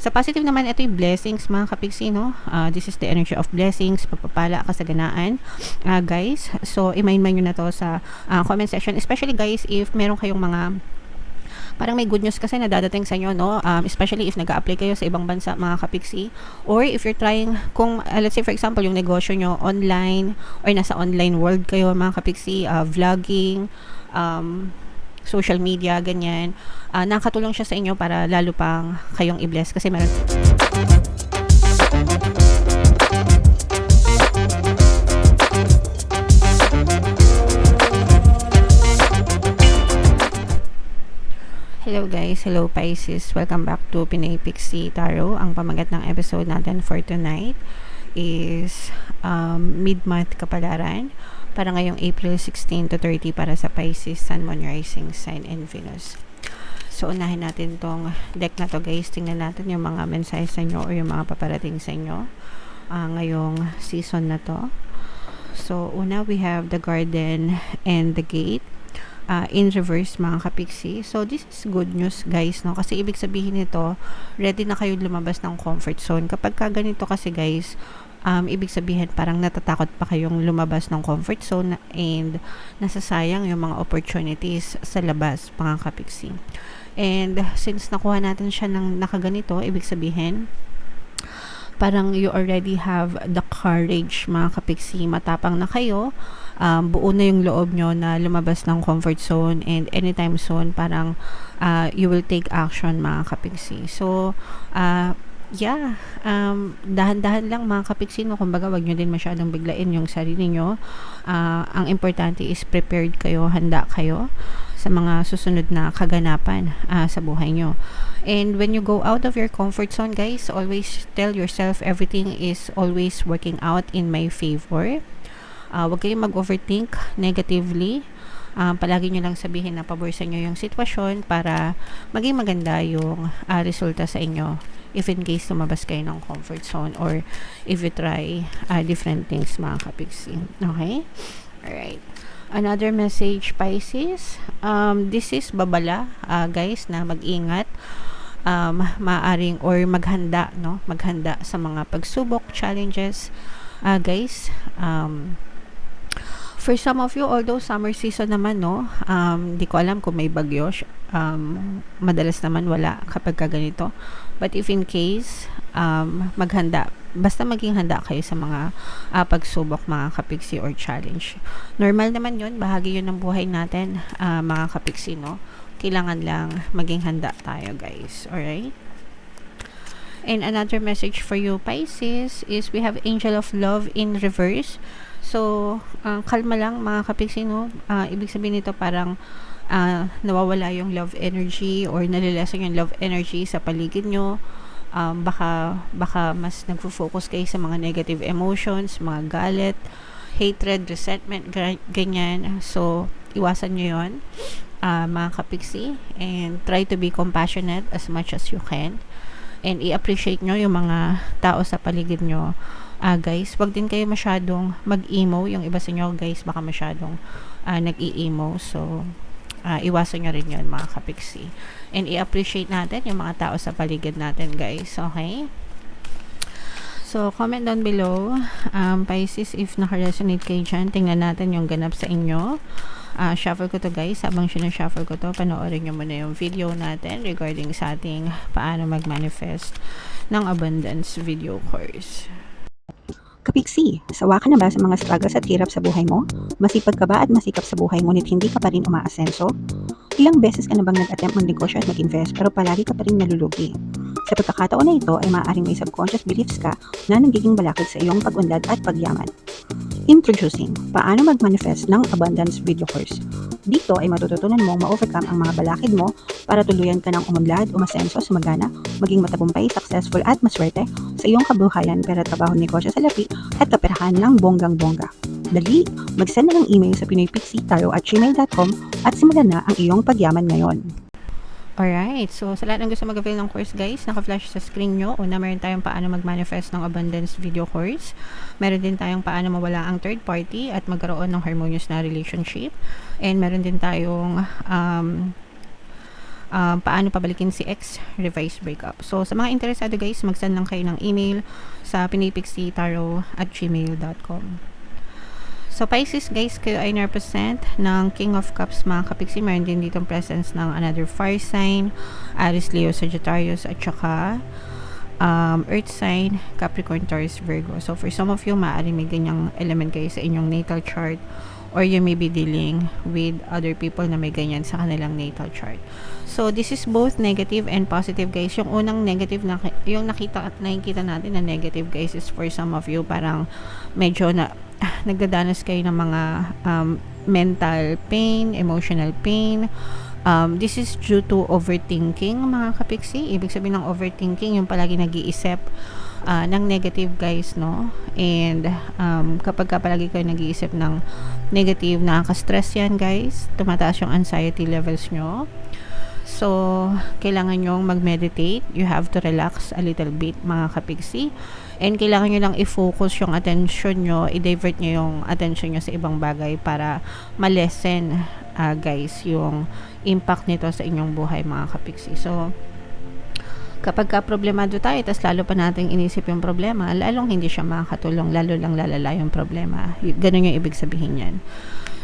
Sa positive naman, ito yung blessings mga kapiksi, no? This is the energy of blessings, pagpapala, kasaganaan, guys. So, i-mind nyo na to sa comment section. Especially guys, if meron kayong mga parang may good news kasi na dadating sa inyo, no? Especially if nag-a-apply kayo sa ibang bansa, mga kapiksi. Or if you're trying, kung, let's say for example, yung negosyo nyo online, or nasa online world kayo, mga kapiksi, vlogging, social media, ganyan. Nakatulong siya sa inyo para lalo pang kayong i-bless kasi meron. Hello guys, hello Pisces. Welcome back to Pinay Pixie Tarot. Ang pamagat ng episode natin for tonight is mid-month kapalaran para ngayong April 16 to 30 para sa Pisces, Sun, Moon, Rising Sign, and Venus. So, unahin natin tong deck na to guys. Tingnan natin yung mga mensahe sa inyo o yung mga paparating sa inyo ngayong season na to. So, una we have the Garden and the Gate. In reverse mga kapiksi. So this is good news guys, no? Kasi ibig sabihin nito, ready na kayo lumabas ng comfort zone. Kapag ka ganito kasi guys, ibig sabihin parang natatakot pa kayong lumabas ng comfort zone and nasasayang yung mga opportunities sa labas mga kapiksi. And since nakuha natin siya ng nakaganito, ibig sabihin parang you already have the courage mga kapiksi, matapang na kayo, buo na yung loob nyo na lumabas ng comfort zone and anytime soon parang you will take action mga kapiksi. So dahan-dahan lang mga kapiksi, no? Kumbaga wag nyo din masyadong biglain yung sarili nyo. Ang importante is prepared kayo, handa kayo sa mga susunod na kaganapan sa buhay nyo. And when you go out of your comfort zone guys, always tell yourself everything is always working out in my favor. Huwag kayong mag-overthink negatively. Palagi nyo lang sabihin na pabor sa inyo yung sitwasyon para maging maganda yung resulta sa inyo if in case lumabas kayo ng comfort zone or if you try different things mga kapiksi. Okay? Alright. Another message Pisces. This is babala guys na mag-ingat. Maaring or maghanda, no? Maghanda sa mga pagsubok, challenges. Guys, for some of you, although summer season naman, no? Di ko alam kung may bagyo. Madalas naman wala kapag ganito. But if in case, maghanda. Basta maging handa kayo sa mga pagsubok, mga kapiksi or challenge. Normal naman yun. Bahagi yun ng buhay natin, mga kapiksi, no? Kailangan lang maging handa tayo, guys. Alright? And another message for you, Pisces, is we have Angel of Love in reverse. So, kalma lang, mga kapiksi, no? Ibig sabihin nito parang nawawala yung love energy or nalilesan yung love energy sa paligid nyo. Baka mas nagfo-focus kayo sa mga negative emotions, mga galit, hatred, resentment, ganyan. So, iwasan nyo yun, mga kapiksi, and try to be compassionate as much as you can and i-appreciate nyo yung mga tao sa paligid nyo. Guys, wag din kayo masyadong mag-emo. Yung iba sa inyo guys baka masyadong nag-i-emo, so iwasan nyo rin yun mga kapiksi and i-appreciate natin yung mga tao sa paligid natin guys. Okay, so comment down below, Pisces, if naka-resonate kayo dyan. Tingnan natin yung ganap sa inyo. Shuffle ko to guys. Habang sinashuffle ko to, panoorin nyo muna yung video natin regarding sa ating paano mag-manifest ng abundance video course. Kapiksi, sawa ka na ba sa mga struggles at hirap sa buhay mo? Masipag ka ba at masikap sa buhay ngunit hindi ka pa rin umaasenso? Ilang beses ka na bang nag-attempt magnegosyo at mag-invest pero palagi ka pa rin nalulugi? Sa pagkakataon na ito ay maaaring may subconscious beliefs ka na nagiging balakid sa iyong pag-unlad at pagyaman. Introducing, paano mag-manifest ng abundance video course. Dito ay matututunan mong ma-overcome ang mga balakid mo para tuluyan ka ng umunlad, umasenso, sumagana, maging matagumpay, successful at maswerte sa iyong kabuhayan, pera, trabaho, negosyo sa lapi at kaperahan ng bonggang-bongga. Dali, mag-send na ng email sa pinoypixie@gmail.com at simulan na ang iyong pagyaman ngayon. Alright, so sa lahat ng gusto mag-avail ng course guys, naka-flash sa screen nyo. Una, meron tayong paano mag-manifest ng abundance video course. Meron din tayong paano mawala ang third party at magkaroon ng harmonious na relationship. And meron din tayong paano pabalikin si ex, revised breakup. So, sa mga interesado guys, mag-send lang kayo ng email sa pinipixitaro@gmail.com. So, Pisces guys, kayo ay na-represent ng King of Cups mga kapiksi. Meron din ditong presence ng another fire sign, Aries, Leo, Sagittarius, at saka Earth sign, Capricorn, Taurus, Virgo. So, for some of you, maaari may ganyang element kayo sa inyong natal chart, or you may be dealing with other people na may ganyan sa kanilang natal chart. So, this is both negative and positive guys. Yung unang negative na, yung nakita natin na negative guys is for some of you, parang medyo na nagdadanas kayo ng mga mental pain, emotional pain. This is due to overthinking mga kapiksi. Ibig sabihin ng overthinking, yung palagi nag-iisip ng negative guys, no? And kapag palagi kayo nag-iisip ng negative, nakaka-stress yan guys. Tumataas yung anxiety levels nyo. So, kailangan nyong mag-meditate. You have to relax a little bit mga kapiksi. And kailangan nyo lang i-focus yung attention nyo, i-divert nyo yung attention nyo sa ibang bagay para ma-lessen guys yung impact nito sa inyong buhay mga kapiksi. So, kapag ka problemado tayo, tas lalo pa natin inisip yung problema, lalong hindi siya makakatulong, lalo lang lalala yung problema. Ganun yung ibig sabihin yan.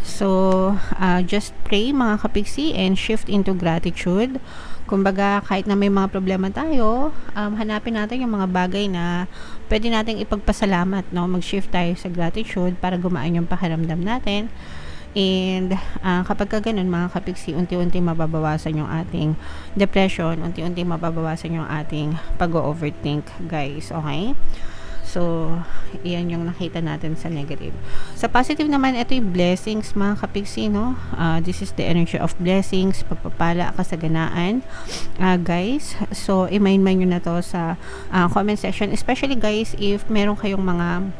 So, just pray mga kapiksi and shift into gratitude. Kumbaga, kahit na may mga problema tayo, hanapin natin yung mga bagay na pwede nating ipagpasalamat, no? Mag-shift tayo sa gratitude para gumaan yung pakiramdam natin. And kapag ka ganun mga kapiksi, unti-unti mababawasan yung ating depression, unti-unti mababawasan yung ating pag-overthink guys, okay? So, iyan yung nakita natin sa negative. Sa positive naman, ito yung blessings mga kapiksi, no? This is the energy of blessings, pagpapala, kasaganaan guys. So, i-mind nyo na to sa comment section, especially guys if meron kayong mga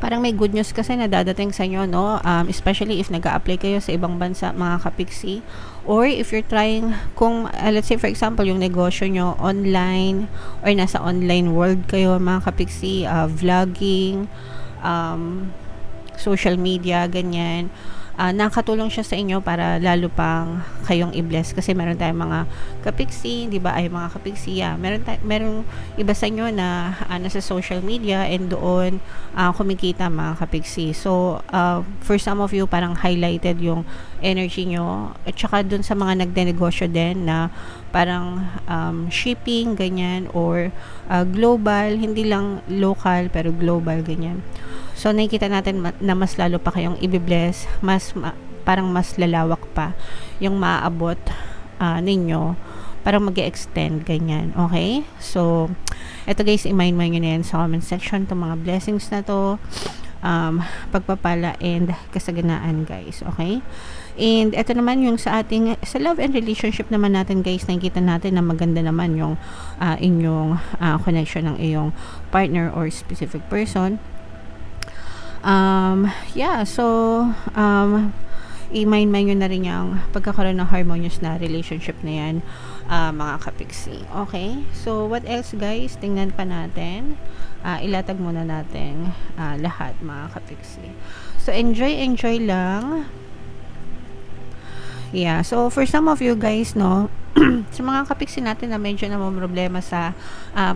parang may good news kasi na dadating sa inyo, no? Especially if nag-a-apply kayo sa ibang bansa, mga kapiksi. Or if you're trying, kung, let's say for example, yung negosyo nyo online, or nasa online world kayo, mga kapiksi, vlogging, social media, ganyan. Nakatulong siya sa inyo para lalo pang kayong i-bless kasi meron tayong mga kapiksi, di ba? Ay mga kapiksi, meron iba sa inyo na nasa social media and doon kumikita mga kapiksi. So, for some of you, parang highlighted yung energy nyo. At saka dun sa mga nagdenegosyo din na parang shipping, ganyan, or global, hindi lang local, pero global, ganyan. So, nakikita natin na mas lalo pa kayong i-bless, parang mas lalawak pa yung maaabot ninyo, parang mag-extend, ganyan. Okay? So, eto guys, i-mind nyo na yan sa comment section, itong mga blessings na to, pagpapala and kasaganaan guys. Okay? And eto naman yung sa love and relationship naman natin guys, nakikita natin na maganda naman yung inyong connection ng iyong partner or specific person. So, i-mind nyo na rin yung pagkakaroon ng harmonious na relationship na yan, mga kapiksi. Okay? So, what else guys? Tingnan pa natin. Ilatag muna natin lahat, mga kapiksi. So, enjoy lang. Yeah. So, for some of you guys, no, sa mga kapiksi natin na medyo namang problema sa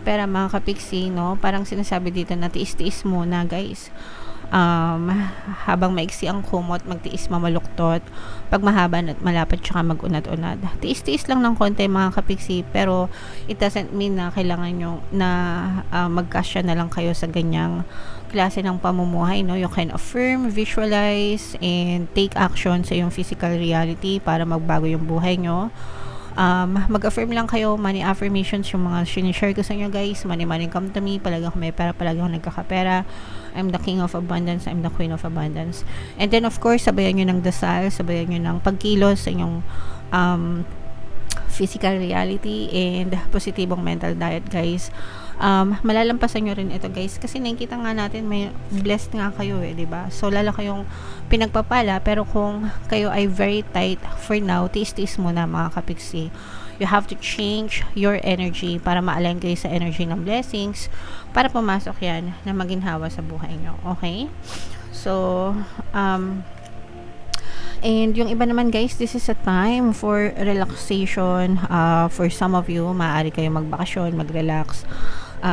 pera, mga kapiksi, no, parang sinasabi dito na tiis-tiis muna, guys. Habang maiksi ang kumot, magtiis mamaluktot, pag mahaba at malapad tsaka magunat-unad. Tiis-tiis lang ng konti, mga kapiksi, pero it doesn't mean na kailangan nyo na magkasya na lang kayo sa ganyang klase ng pamumuhay, no? You can affirm, visualize, and take action sa yung physical reality para magbago yung buhay nyo. Mag-affirm lang kayo, money affirmations, yung mga sinishare ko sa inyo guys. Money come to me, palagi ako may pera, palagi ako nagkakapera. I'm the king of abundance, I'm the queen of abundance. And then of course, sabayan nyo ng dasal, sabayan nyo ng pagkilos sa inyong physical reality and positibong mental diet guys. Malalampasan nyo rin ito guys kasi nakikita nga natin may blessed nga kayo diba? So lalo kayong pinagpapala, pero kung kayo ay very tight for now, tiis-tiis muna, mga kapiksi. You have to change your energy para ma-align kayo sa energy ng blessings para pumasok yan na maginhawa sa buhay nyo. Okay? So, And yung iba naman guys, this is a time for relaxation. For some of you, maaari kayo magbakasyon, mag-relax.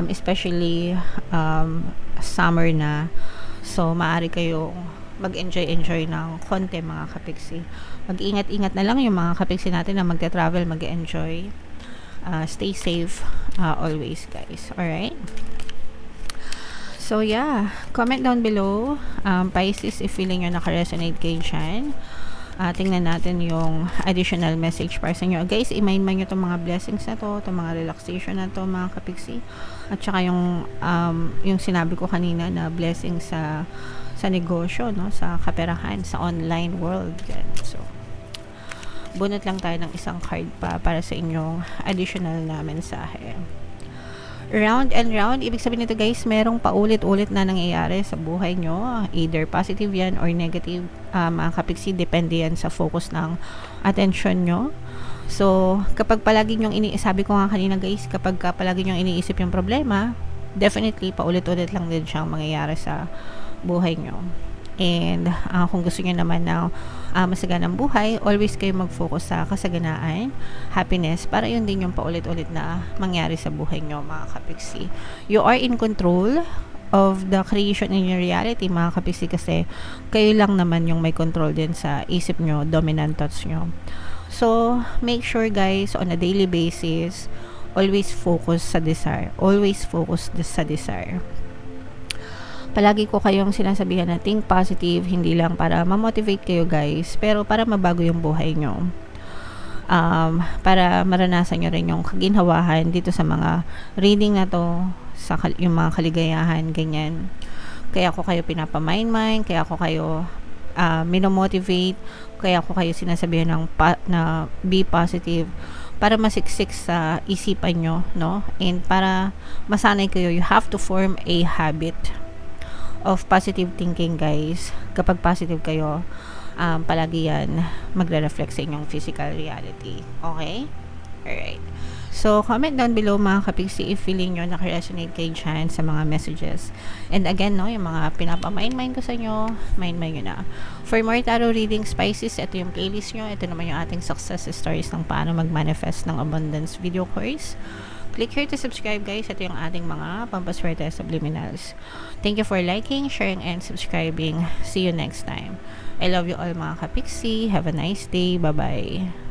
Especially summer na. So, maaari kayong mag-enjoy ng konti mga kapiksi. Mag-ingat-ingat na lang yung mga kapiksi natin na magta-travel, mag-enjoy. Stay safe always guys. Alright? So yeah, comment down below, Pisces, if feeling nyo naka-resonate kayo dyan. Tingnan natin yung additional message para sa inyo. Guys, i-mind nyo itong mga blessings na to, itong mga relaxation na to mga kapiksi. At saka yung sinabi ko kanina na blessing sa negosyo, no? Sa kaperahan, sa online world. Yan. So, bunot lang tayo ng isang card pa para sa inyong additional na mensahe. Round and round, ibig sabihin nito guys, merong paulit-ulit na nangyayari sa buhay nyo, either positive yan or negative, mga kapiksi, depende yan sa focus ng attention nyo. So, kapag palagi nyong sabi ko nga kanina guys, kapag palagi nyong iniisip yung problema, definitely paulit-ulit lang din siyang mangyayari sa buhay nyo. And kung gusto nyo naman ng masaganang buhay, always kayo mag-focus sa kasaganaan, happiness, para yun din yung paulit-ulit na mangyari sa buhay nyo mga kapiksi. You are in control of the creation in your reality mga kapiksi, kasi kayo lang naman yung may control din sa isip nyo, dominant thoughts nyo. So, make sure guys, on a daily basis, always focus sa desire. Always focus sa desire. Palagi ko kayong sinasabihan na think positive, hindi lang para ma-motivate kayo guys, pero para mabago yung buhay nyo. Para maranasan nyo rin yung kaginhawahan dito sa mga reading na to, sa yung mga kaligayahan, ganyan. Kaya ko kayo pinapamind-mind, kaya ko kayo minomotivate, kaya ko kayo sinasabihan na be positive, para masiksik sa isipan nyo, no? And para masanay kayo, you have to form a habit of positive thinking guys. Kapag positive kayo, palagi yan magre-reflect sa inyong physical reality. Okay? Alright. So, comment down below mga kapiksi if feeling nyo naka-resonate kayo dyan sa mga messages. And again, no, yung mga pinapamind ko sa inyo, mind nyo na. For more tarot reading Pisces, ito yung playlist nyo. Ito naman yung ating success stories ng paano mag-manifest ng abundance video course. Click here to subscribe guys. Ito yung ating mga pampaswerte subliminals. Thank you for liking, sharing, and subscribing. See you next time. I love you all mga kapiksi. Have a nice day. Bye-bye.